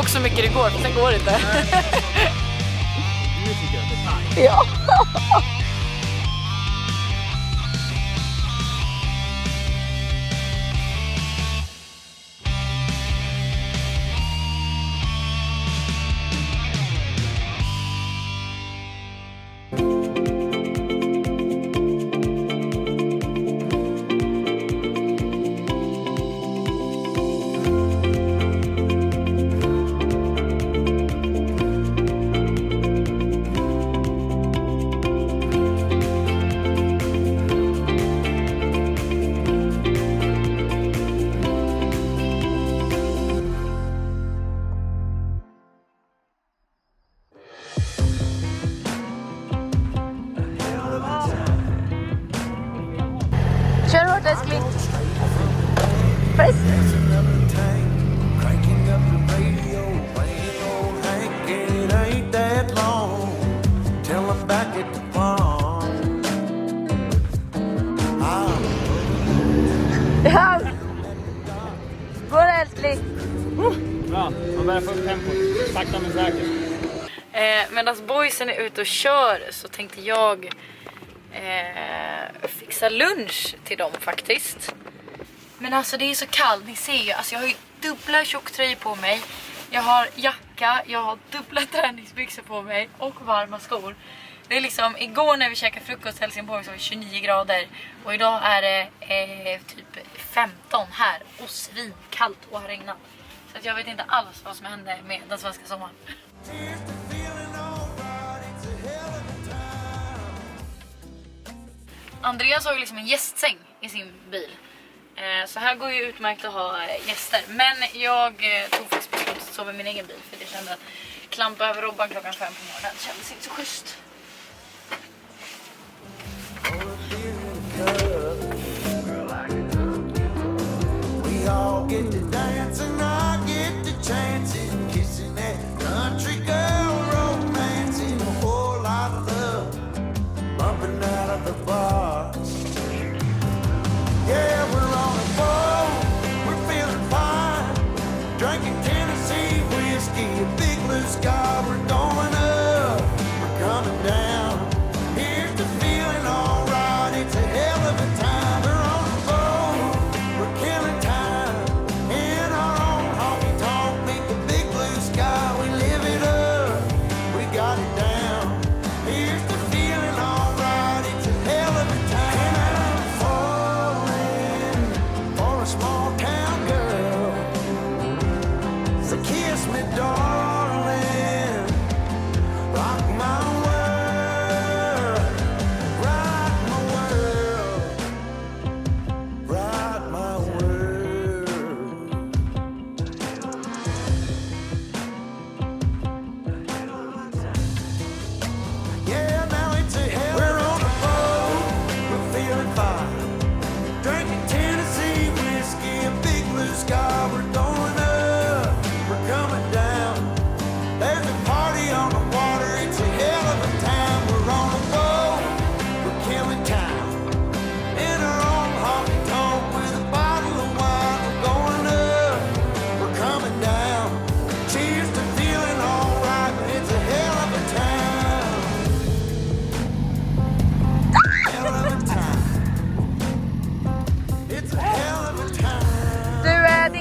åk så mycket det går, för sen går det inte. Nu tycker jag att det är tajt. Ja. Kör hårt älskling. Press. Ja. Går det älskling? Bra, man börjar få upp tempot. Sakta men säkert. Medan boysen är ute och kör så tänkte jag fixa lunch till dem faktiskt. Men alltså det är så kallt, ni ser ju. Alltså jag har ju dubbla tjocktröjor på mig. Jag har jacka, jag har dubbla träningsbyxor på mig och varma skor. Det är liksom, igår när vi käkade frukost i Helsingborg så var det 29 grader. Och idag är det typ 15 här och svinkallt och har regnat. Så att jag vet inte alls vad som händer med den svenska sommaren. Andreas har ju liksom en gästsäng i sin bil. Så här går ju utmärkt att ha gäster. Men jag tog faktiskt beslutet att sova i min egen bil. För jag kände att klampa över Robban klockan 5 på morgonen kändes inte så schysst.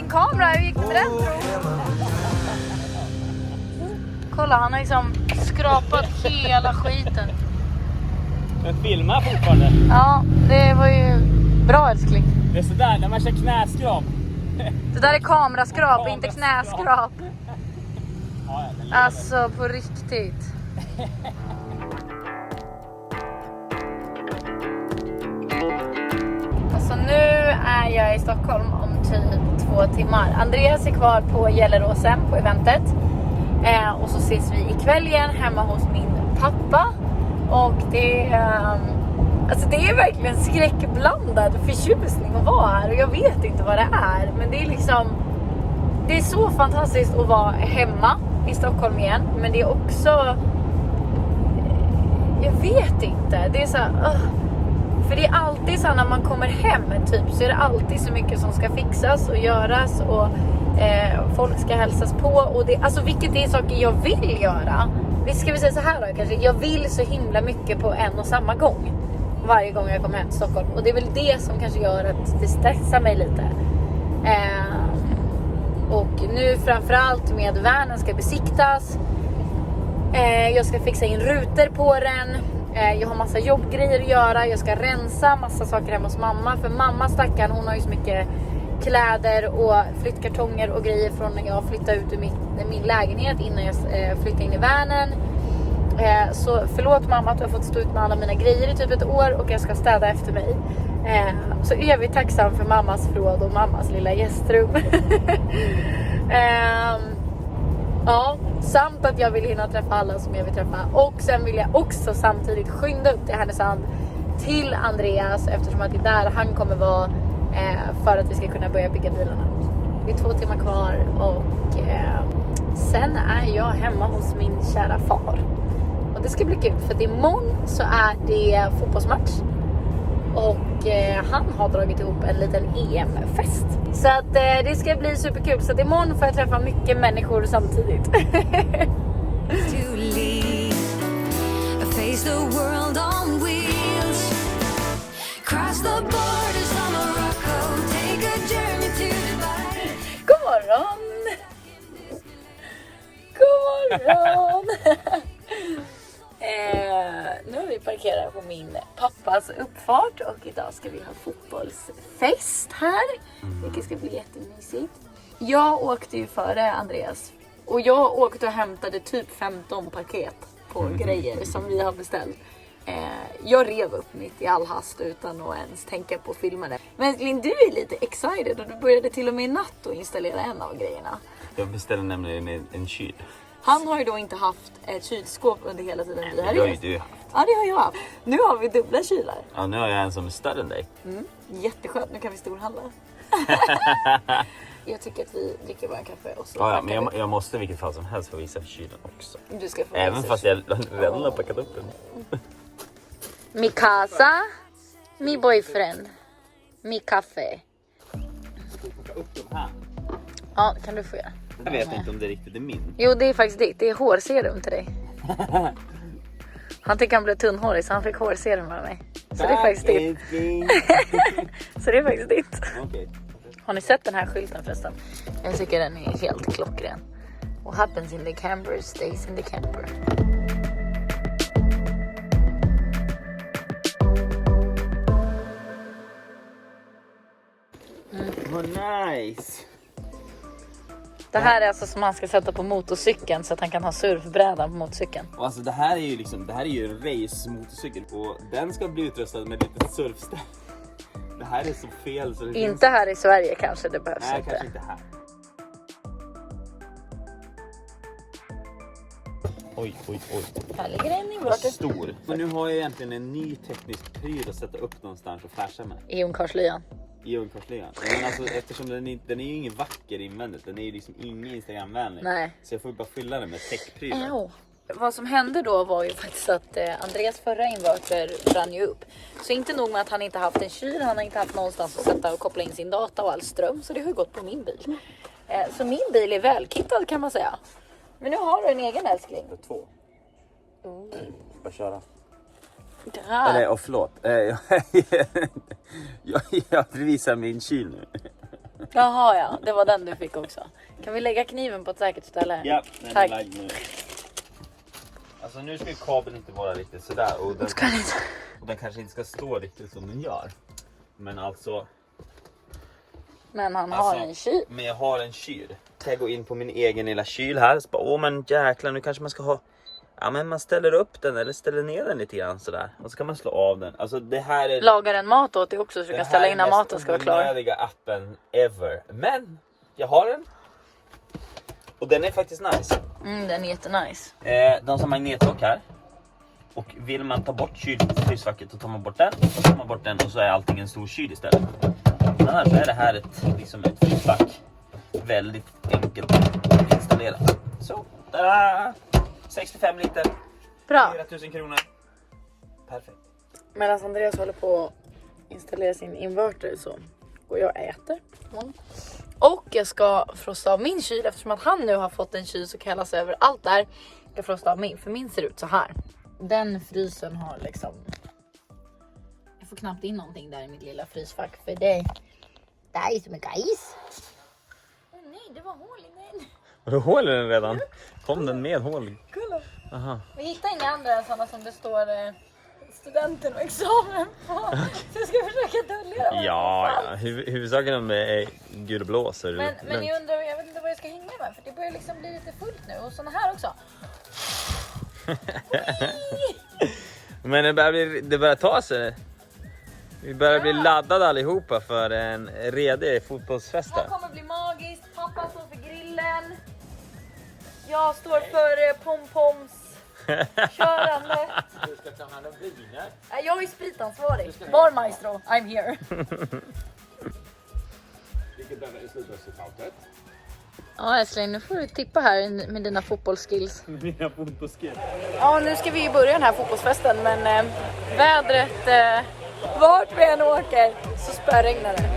Kamera, hur gick det med den tro? Kolla, han har liksom skrapat hela skiten. Den filmar fortfarande. Ja, det var ju bra älskling. Det är sådär när man kör knäskrap. Det där är kameraskrap, inte knäskrap. Ja, alltså på riktigt. Alltså nu är jag i Stockholm om typ 2 timmar. Andreas är kvar på Gelleråsen på eventet. Och så ses vi ikväll igen hemma hos min pappa. Och det är verkligen skräckblandad förtjusning att vara här. Och jag vet inte vad det är. Men det är liksom, det är så fantastiskt att vara hemma i Stockholm igen. Men det är också, jag vet inte. Det är så här, för det är alltid så när man kommer hem typ, så är det alltid så mycket som ska fixas och göras och folk ska hälsas på och det, alltså vilket är saker jag vill göra. Vi ska vi säga så här då kanske, jag vill så himla mycket på en och samma gång varje gång jag kommer hem till Stockholm, och det är väl det som kanske gör att det stressar mig lite. Och nu framförallt med vanen ska besiktas. Jag ska fixa in rutor på den. Jag har massa jobbgrejer att göra. Jag ska rensa massa saker hemma hos mamma. För mamma stackaren, hon har ju så mycket kläder och flyttkartonger och grejer från när jag flyttade ut ur min lägenhet innan jag flyttade in i vanen. Så förlåt mamma att jag har fått stå ut med alla mina grejer i typ ett år och jag ska städa efter mig. Så evigt tacksam för mammas förråd och mammas lilla gästrum. Ja, samt att jag vill hinna träffa alla som jag vill träffa. Och sen vill jag också samtidigt skynda upp till Härnösand till Andreas, eftersom att det är där han kommer vara för att vi ska kunna börja bygga bilarna. Det är 2 timmar kvar och sen är jag hemma hos min kära far. Och det ska bli kul för att imorgon så är det fotbollsmatch. Och han har dragit ihop en liten EM-fest. Så att det ska bli superkul. Så att imorgon får jag träffa mycket människor samtidigt. God morgon! God morgon! Nu har vi parkerat på min pappas uppfart och idag ska vi ha fotbollsfest här. Vilket ska bli jättemysigt. Jag åkte ju före Andreas och jag åkte och hämtade typ 15 paket på grejer som vi har beställt. Jag rev upp mitt i all hast utan att ens tänka på filmen. Men Linn, du är lite excited och du började till och med i natt att installera en av grejerna. Jag beställde nämligen en kyl. Han har ju då inte haft ett kylskåp under hela tiden vi har Det har ju rest. du haft. Ja, det har jag haft. Nu har vi dubbla kylar. Ja, nu har jag en som är större än dig. Jätteskönt, nu kan vi storhandla. Jag tycker att vi dricker bara en kaffe och så. Ja, men jag måste i vilket fall som helst få visa kylen också. Du ska få Även visa fast jag redan har packat upp den. Mi casa, mi boyfriend, mi kaffe. Ska vi plocka upp de här? Ja, kan du få göra. Jag vet inte om det riktigt är min. Jo, det är faktiskt ditt. Det är hårserum till dig. Han tycker han blev tunnhårig så han fick hårserum av mig. Så det är faktiskt ditt. Så det är faktiskt ditt. Okay. Har ni sett den här skylten förresten? Jag tycker den är helt klockren. What happens in the camper stays in the camper. Vad nice! Det här är alltså som han ska sätta på motorcykeln så att han kan ha surfbrädan på motorcykeln. Och alltså det här är ju liksom, det här är ju en race-motorcykel och den ska bli utrustad med ett litet surfställ. Det här är så fel så det Inte här i Sverige kanske, det behövs Nej, inte. kanske inte här. Oj. Här ligger en i Vad vårt stor. Men nu har jag egentligen en ny teknisk pryl att sätta upp någonstans och flasha med. i ungkarlslyan. I ungkarlslyan. Men alltså eftersom den är ju ingen vacker invändigt. Den är ju liksom ingen Instagram-vänlig. Nej. Så jag får bara fylla den med techprylar. Oh. Vad som hände då var ju faktiskt att Andreas förra inverter brann ju upp. Så inte nog med att han inte haft en kyl, han har inte haft någonstans att sätta och koppla in sin data och all ström. Så det har ju gått på min bil. Så min bil är välkittad kan man säga. Men nu har du en egen älskling. 2. Bara köra. Där. Eller förlåt. Jag vill visa min kyl nu. Jaha ja, det var den du fick också. Kan vi lägga kniven på ett säkert ställe? Ja, den tack. är lagd nu. Alltså nu ska ju kabeln inte vara riktigt sådär. Och den kanske inte ska stå riktigt som den gör. Men alltså... Men han har en kyl. Men jag har en kyl. Kan jag gå in på min egen lilla kyl här. Så bara, men jäklar, nu kanske man ska ha... Ja, men man ställer upp den eller ställer ner den lite grann sådär. Och så kan man slå av den. Alltså det här är... Lagar en mat åt dig också så du kan ställa in när maten ska vara klar. Det här är den appen ever. Men jag har den. Och den är faktiskt nice. Den är jättenice. De som magnetlock här. Och vill man ta bort frysfacket så tar man bort den. Och så tar man bort den och så är allting en stor kyl istället. Annars är det här ett frysfack. Väldigt enkelt att installera. Så, där. 65 liter. Bra. 4000 kronor. Perfekt. Medan Andreas håller på installera sin inverter så går jag och äter. Och jag ska frosta av min kyl eftersom att han nu har fått en kyl så kallas över allt där. Jag ska frosta av min, för min ser ut så här. Den frysen har liksom... Jag får knappt in någonting där i mitt lilla frysfack för det är ju så mycket is. Åh nej, det var hål i den. Har du hål i den redan? Kom den med hål? Kolla. Aha. Vi hittar inga andra sådana som det står studenten och examen på. Så jag ska försöka dölja dem. Ja. Huvudsaken om det är gul och blå så är det Men lugnt. jag vet inte vad jag ska hänga med för det börjar liksom bli lite fullt nu och såna här också. Men det börjar ta sig. Vi börjar bli laddade allihopa för en redig fotbollsfest Det här. kommer bli magiskt. Pappa står för grillen. Jag står för pompoms körande. Du ska ta hand om viner. Jag är spritansvarig. Barmaestro, I'm here. Vilket är slutresultatet? Ja älskling, nu får du tippa här med dina fotbollsskills. Mina fotbollsskills. Ja, nu ska vi börja den här fotbollsfesten men vädret, vart vi än åker så spöregnar det.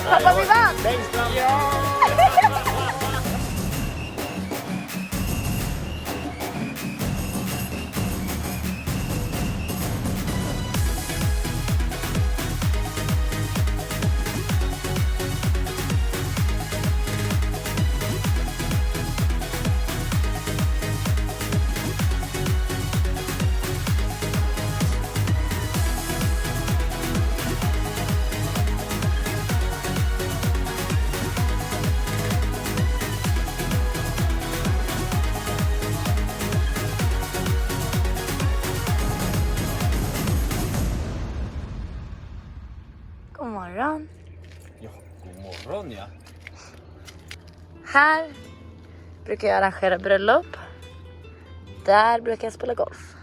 Pappa, vi vann! Längst fram. God morgon. Ja, god morgon ja. Här brukar jag arrangera bröllop. Där brukar jag spela golf.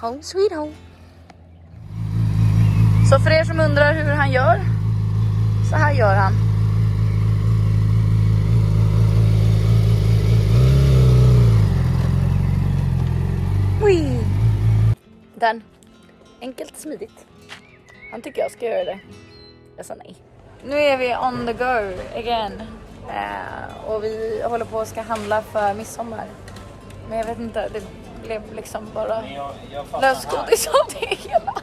Home sweet home. Så för er som undrar hur han gör, så här gör han. Wee. Den. Enkelt smidigt. Han tycker jag ska göra det. Jag sa nej. Nu är vi on the go again. Och vi håller på att ska handla för midsommar. Men jag vet inte, det blev liksom bara lösgodis av det hela.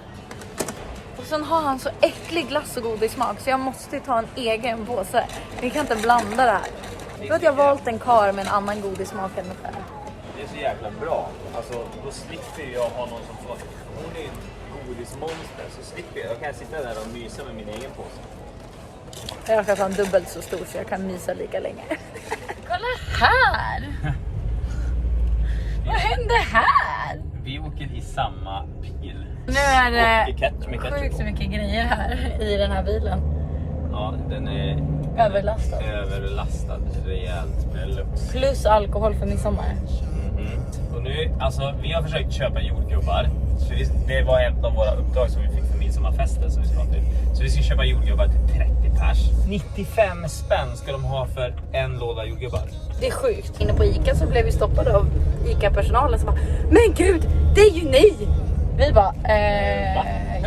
Och sen har han så äcklig glass och godissmak så jag måste ta en egen påse. Vi kan inte blanda det här. Jag tror att jag har valt en kar med en annan godissmak än det här. Det är så jäkla bra. Alltså, då slipper jag ha någon som får... Hon är en godismonster, så slipper jag. Då kan jag sitta där och mysa med min egen påse. Jag kan ta en dubbelt så stor så jag kan mysa lika länge. Kolla här! Vad hände här? Vi åker i samma bil. Nu är det Sjukt så mycket grejer här i den här bilen. Ja, den är Överlastad. överlastad rejält med luft. Plus alkohol för midsommar. Och nu, alltså vi har försökt köpa jordgubbar. Så det var ett av våra uppdrag som vi fick för midsommarfesten som vi ska till. Så vi ska köpa jordgubbar till 30 pers. 95 spänn ska de ha för en låda jordgubbar. Det är sjukt. Inne på Ica så blev vi stoppade av Ica-personalen som bara, men gud, det är ju ni! Vi bara,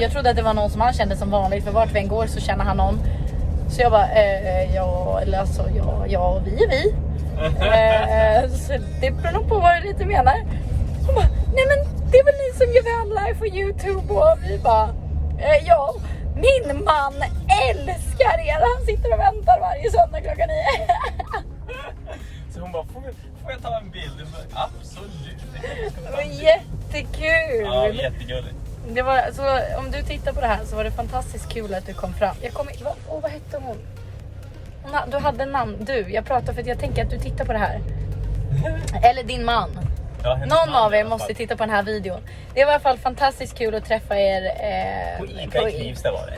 jag trodde att det var någon som han kände som vanligt, för vart vi än går så känner han någon. Så jag bara, ja, eller alltså, ja, vi är vi. Så det beror nog på vad du lite menar. Hon bara, nej men det är väl ni som gör vanlife på YouTube. Och vi bara, ja, min man älskar er. Han sitter och väntar varje söndag klockan 9. Så hon bara, får jag ta en bild? Bara, absolut. Det var jättekul. Ja, jättegulligt. Det var, så om du tittar på det här så var det fantastiskt kul att du kom fram. Jag kom, vad hette hon? Du hade en namn. Jag pratar för att jag tänker att du tittar på det här. Eller din man. Ja, hennes Någon man av i er alla måste fall. titta på den här videon. Det var i alla fall fantastiskt kul att träffa er. På Ica i Knivsta var det.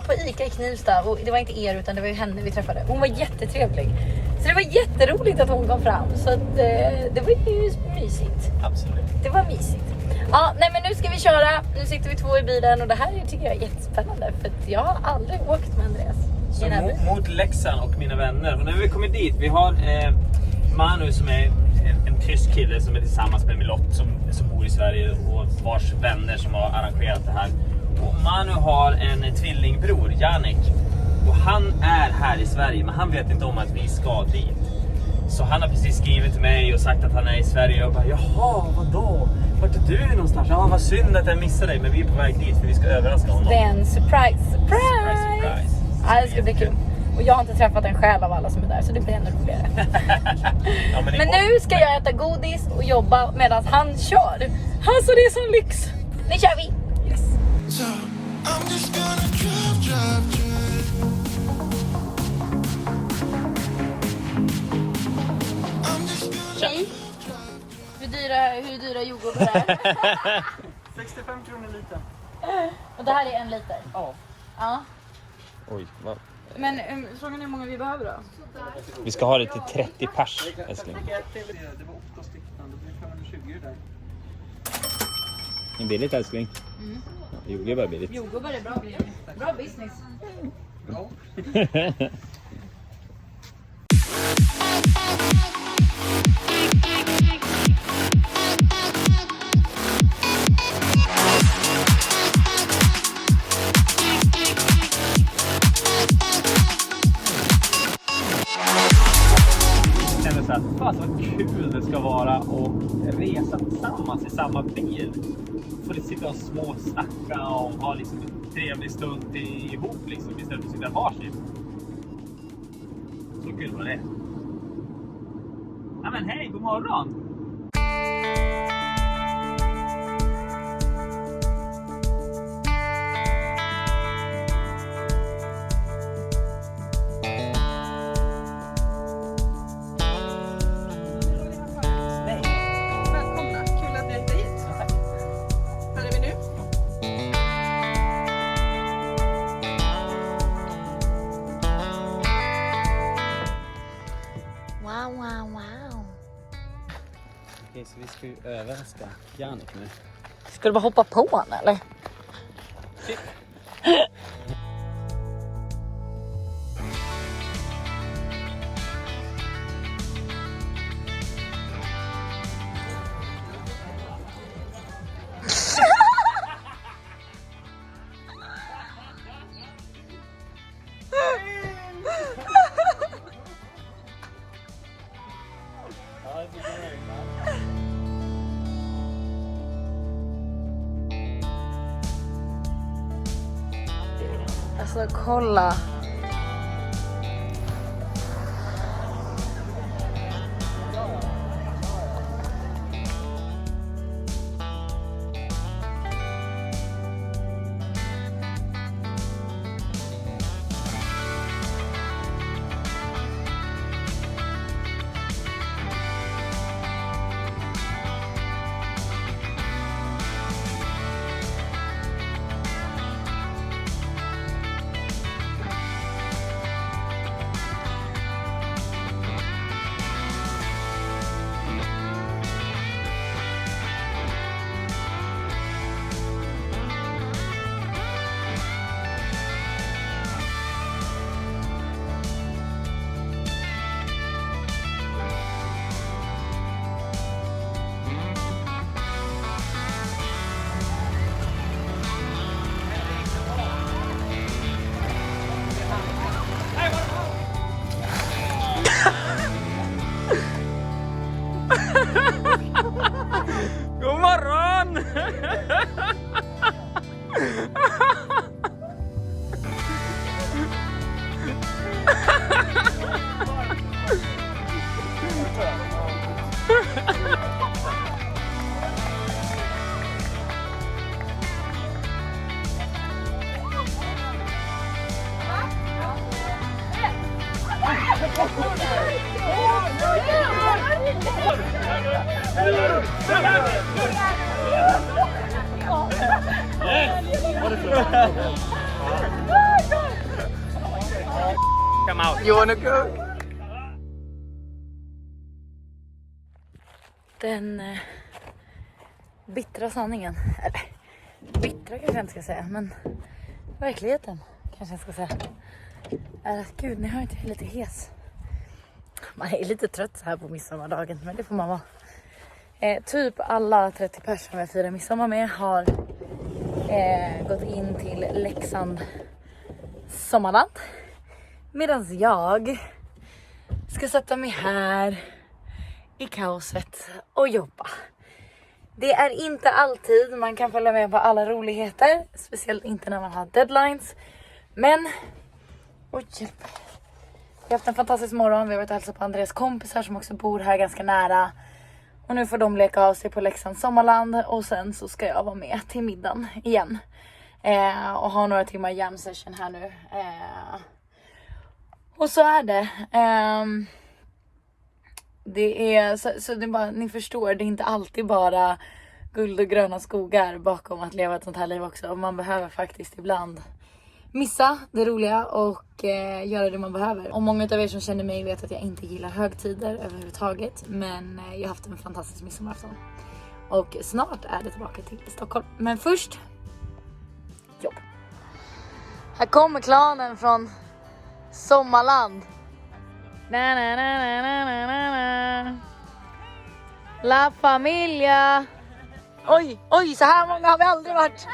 På Ica i Knivsta. Och det var inte er utan det var ju henne vi träffade. Hon var jättetrevlig. Så det var jätteroligt att hon kom fram. Så att, det var ju mysigt. Absolut. Det var mysigt. Ja, nej men nu ska vi köra. Nu sitter vi 2 i bilen och det här tycker jag är jättespännande. För att jag har aldrig åkt med Andreas. Så mot Leksand och mina vänner. Och när vi kommer dit, vi har Manu som är en tysk kille som är tillsammans med Milott som bor i Sverige och vars vänner som har arrangerat det här. Och Manu har en tvillingbror, Jannik. Och han är här i Sverige men han vet inte om att vi ska dit. Så han har precis skrivit till mig och sagt att han är i Sverige och jag bara, jaha, vadå? Vart är du någonstans? Ja, vad synd att jag missade dig, men vi är på väg dit för vi ska överraska honom. Det är en surprise. Surprise. Ja, det ska bli kul. Och jag har inte träffat en själ av alla som är där, så det blir ännu roligare. Ja, men nu ska jag äta godis och jobba medan han kör. Alltså det är sån lyx. Nu kör vi. Yes. So I'm just gonna drive. I'm just gonna Hej. Hur dyra jordgubbar är? 65 kronor liter. Och det här är 1 liter? Ja. Ja. Oj, vad? Men frågan är hur många vi behöver då? Vi ska ha det till 30 pers, älskling. Det var 8 stycken, det blir 520 där. En billigt, älskling. Jordgubbar är billigt. Jordgubbar är bra. Bra business. Ja. Fan så kul det ska vara att resa tillsammans i samma bil. Får det sitta och småsnacka och ha liksom en trevlig stund ihop liksom, istället för att sitta varsitt. Så kul var det. Ja men hej, god morgon! Välkomna, kul att ni åkte hit. Här är vi nu. Wow, wow, wow. Okej, så vi ska ju överraska Jannik nu. Ska du bara hoppa på honom eller? Alltså kolla. God morgon! Come out. You wanna go? Den bittra sanningen, eller bittra kanske jag inte ska säga, men verkligheten kanske jag ska säga, är att gud, ni hör inte, jag är lite hes. Man är lite trött så här på midsommardagen, men det får man vara. Typ alla 30 personer som jag firar midsommar med har gått in till Leksand sommarland. Medan jag ska sätta mig här i kaoset och jobba. Det är inte alltid man kan följa med på alla roligheter. Speciellt inte när man har deadlines. Men, oj hjälp. Vi har haft en fantastisk morgon. Vi har varit och hälsat på Andreas kompisar som också bor här ganska nära. Och nu får de leka av sig på Leksand sommarland. Och sen så ska jag vara med till middagen igen. Och ha några timmar jam session här nu. Och så är det. Det är så det är bara, ni förstår, det är inte alltid bara guld och gröna skogar bakom att leva ett sånt här liv också. Man behöver faktiskt ibland missa det roliga och göra det man behöver. Och många av er som känner mig vet att jag inte gillar högtider överhuvudtaget. Men jag har haft en fantastisk midsommarafton. Och snart är det tillbaka till Stockholm. Men först jobb. Här kommer klanen från Sommarland. Na, na, na, na, na, na, na. La Familia. Oj, oj, så här många har vi aldrig varit.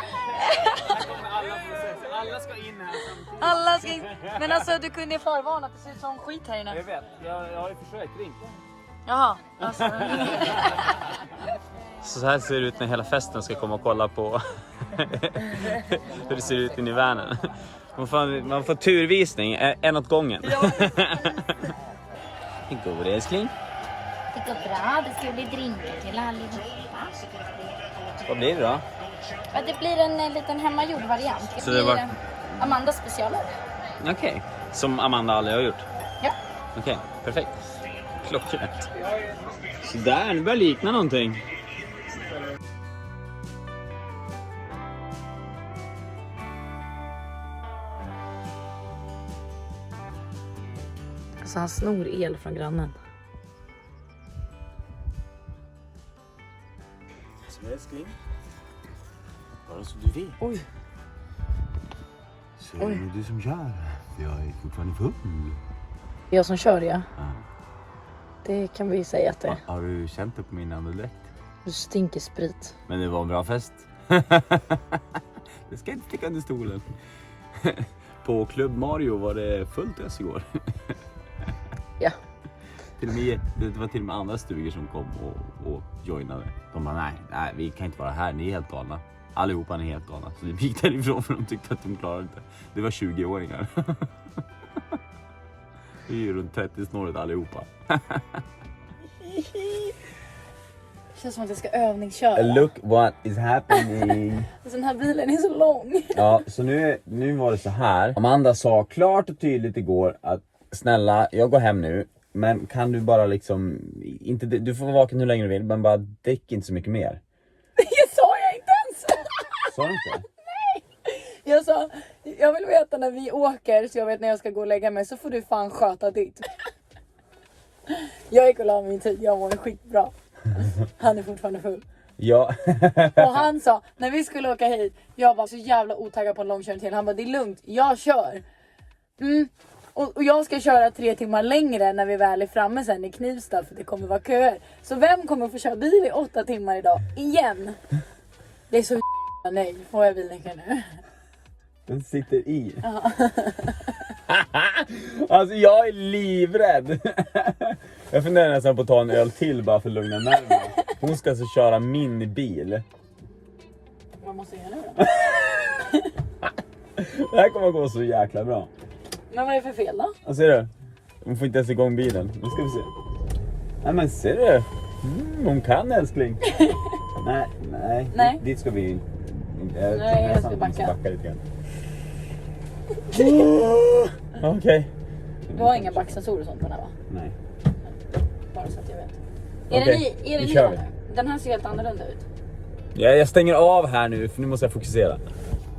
Alla ska in här samtidigt. Alla ska in. Men alltså, du kunde förvarna att det ser ut som skit här inne. Jag vet, jag har ju försökt ringa. Jaha, alltså. Så här ser det ut när hela festen ska komma och kolla på hur det ser ut inne i Vänern. Man får turvisning, en åt gången. Hur går det, älskling? Det går bra, det ska bli drinkar till allihopa. Vad blir det då? Ja, det blir en liten hemmagjord variant. Det Så blir det var- Amandas specialare. Okej, som Amanda aldrig har gjort. Ja. Okej, perfekt. Klockrent. Så där, det börjar likna någonting. Så han snor el från grannen. Älskling. Bara så du vet. Oj. Så är det du som kör. Jag är fortfarande full. Jag som kör, ja. Det kan vi säga att det är. Har du känt det på min andedräkt? Du stinker sprit. Men det var en bra fest. Det ska inte sticka under stolen. På Club Mario var det fullt ös igår. Ja. Till och med, det var till och med andra stugor som kom och joinade. De bara, nej, vi kan inte vara här, ni är helt galna. Allihopa är helt galna. Så vi gick därifrån för de tyckte att de klarade inte. Det var 20-åringar. Vi är ju runt 30-snåret allihopa. Det känns som att jag ska övningsköra. Look what is happening. Alltså, den här bilen är så lång. Ja, så nu var det så här. Amanda sa klart och tydligt igår att snälla, jag går hem nu. Men kan du bara liksom, inte, du får vara vaken hur länge du vill, men bara drick inte så mycket mer. Det sa jag inte ens. Sa du inte? Jag sa, jag vill veta när vi åker så jag vet när jag ska gå och lägga mig, så får du fan sköta ditt. Jag gick och la min tid, jag mår skitbra. Han är fortfarande full. Ja. Och han sa, när vi skulle åka hit, jag var så jävla otaggad på en långkörning till. Han bara, det är lugnt, jag kör. Och jag ska köra 3 timmar längre när vi väl är framme sen i Knivsta, för det kommer vara köer. Så vem kommer få köra bil i 8 timmar idag? Igen. Det är så nej, får jag bilnyckeln nu? Den sitter i. Alltså jag är livrädd. Jag funderar nästan på att ta en öl till bara för att lugna nerverna. Hon ska alltså köra min bil. Vad måste jag göra nu då? Det här kommer att gå så jäkla bra. Men vad är det för fel då? Ja, ser du? Hon får inte ens igång bilen. Nu ska vi se. Nej men ser du? Hon kan, älskling. Nej. Dit ska vi inte. Nej, jag ska backa. Lite grann. Okej. Du har inga backsensorer och sånt på den här, va? Nej. Bara så att jag vet. Är Okej, den nu ny kör vi. nu? Den här ser helt annorlunda ut. Ja, jag stänger av här nu för nu måste jag fokusera.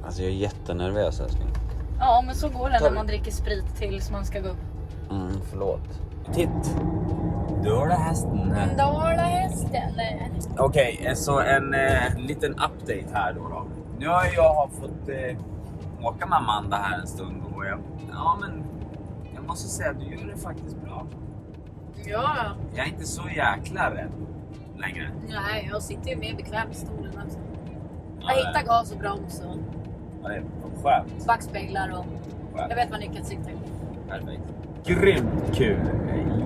Alltså jag är jättenervös älskling. Ja, men så går det när man dricker sprit tills man ska gå upp. Förlåt. Titt! Dåla hästen. Dala hästen. Okej, så en liten update här då. Nu har jag fått åka med Amanda här en stund och jag måste säga att du gör det faktiskt bra. Ja. Jag är inte så jäkla rädd längre. Nej, jag sitter ju mer bekvämt i stolen också. Ja, Jag hittar gas och broms och Ja, det är skönt. backspeglar och jag vet vad nyckeln sitter. Perfekt. Grymt kul.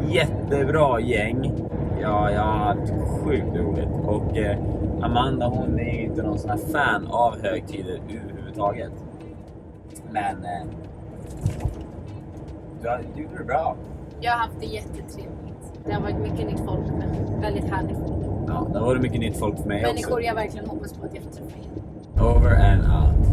Jättebra gäng. Ja, jag har haft sjukt roligt. Och Amanda hon är ju inte någon sån här fan av högtider överhuvudtaget. Men du gjorde det bra. Jag har haft det jättetrevligt. Det har varit mycket nytt folk, men väldigt härligt folk. Ja, det var det mycket nytt folk för mig Människor också. jag verkligen hoppas på att jag får träffa igen. Over and out.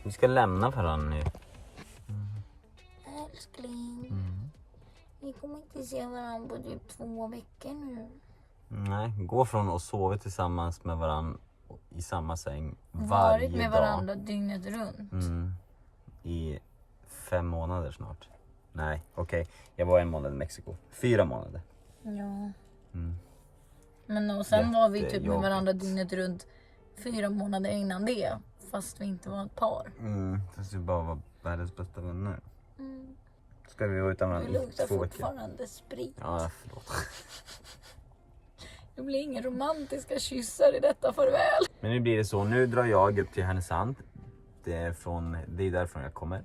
Vi ska lämna varandra nu. Älskling. Vi kommer inte se varandra på typ 2 veckor nu. Nej, gå från att sova tillsammans med varandra i samma säng varje Varit med dag. varandra dygnet runt. I 5 månader snart. Nej, okej. Jag var 1 månad i Mexiko. 4 månader. Ja. Men och sen var vi typ med Jättejobbigt. varandra dygnet runt 4 månader innan det. Fast vi inte var ett par. Fast vi bara var världens bästa vänner. Ska vi vara utan Vi varandra i luktar 2 veckor? fortfarande sprit. Ja, förlåt. Det blir inga romantiska kyssar i detta farväl. Men nu blir det så. Nu drar jag upp till Härnösand. Det är därifrån jag kommer.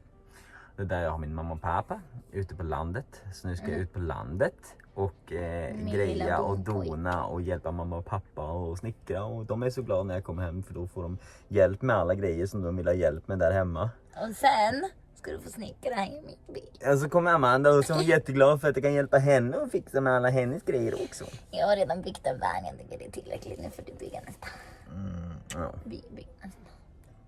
Det är där jag har min mamma och pappa. Ute på landet. Så nu ska jag ut på landet. Och greja lilla och bompoj. dona och hjälpa mamma och pappa och snickra. Och de är så glada när jag kommer hem. För då får de hjälp med alla grejer som de vill ha hjälp med där hemma. Och sen ska du få snickra här i min bil. Och så kommer Amanda och så är hon jätteglad för att jag kan hjälpa henne och fixa med alla hennes grejer också. Jag har redan byggt en vagn. Jag tycker det är tillräckligt nu för att bygga nästa. Ja. Bygga nästa.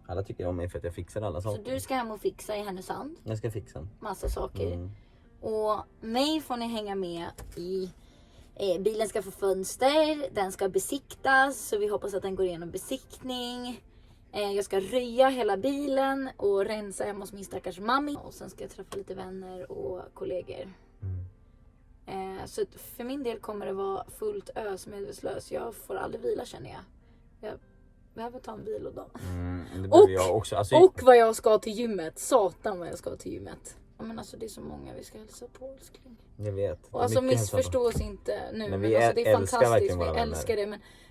Alla tycker om mig för att jag fixar alla Så saker. du ska hem och fixa i Härnösand. Jag ska fixa. Massa saker. Och mig får ni hänga med i bilen ska få fönster. Den ska besiktas. Så vi hoppas att den går igenom besiktning. Jag ska röja hela bilen och rensa hemma hos min stackars mamma. Och sen ska jag träffa lite vänner och kollegor. Så för min del kommer det vara fullt ös medvetslös. Jag får aldrig vila känner jag. Jag behöver ta en vilodag. Det behöver jag också. Alltså, Och vad jag ska till gymmet. Satan vad jag ska till gymmet. Ja, men alltså det är så många vi ska hälsa på älskling. jag vet. Och alltså Mycket hälsa på. missförstå oss inte nu. Men Men vi alltså, det är älskar fantastiskt. verkligen Vi våra vänner. älskar det.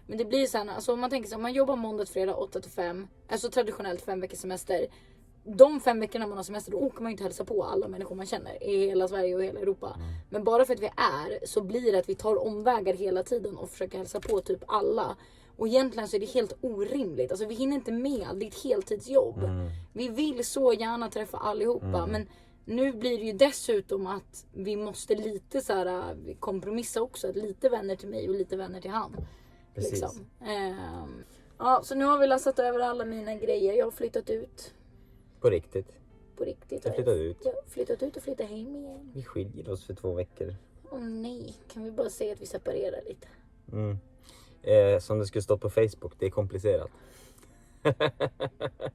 Men det blir så här, alltså om man tänker så här, man jobbar måndag till fredag 8-5. Alltså traditionellt 5 veckors semester. De 5 veckorna man har semester, då åker man ju inte hälsa på alla människor man känner i hela Sverige och hela Europa. Men bara för att vi är så blir det att vi tar omvägar hela tiden och försöker hälsa på typ alla. Och egentligen så är det helt orimligt. Alltså vi hinner inte med, det är ett heltidsjobb. Vi vill så gärna träffa allihopa. Men nu blir det ju dessutom att vi måste lite så här kompromissa också. Att lite vänner till mig och lite vänner till han. Precis. Liksom. Ja, så nu har vi lastat över alla mina grejer. Jag har flyttat ut På riktigt. på riktigt. Jag har flyttat ut. Jag har flyttat ut och flyttat hem igen. Vi skiljer oss för 2 veckor. Åh nej, kan vi bara säga att vi separerar lite? Som det skulle stå på Facebook, det är komplicerat.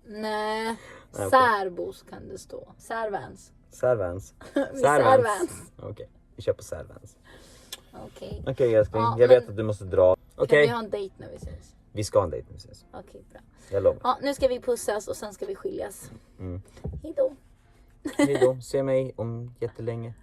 Nej, okej. särbos kan det stå. Särvans. Särvans. Särvans. Okej, vi kör på Särvans. Okej. Okej älskling, Ja, jag men- vet att du måste dra. Kan Okej, vi ha en dejt när vi ses? vi ska ha en dejt nu ses. Okej, bra. Jag lovar. Ja, nu ska vi pussas och sen ska vi skiljas. Hejdå. Hejdå, se mig om jättelänge.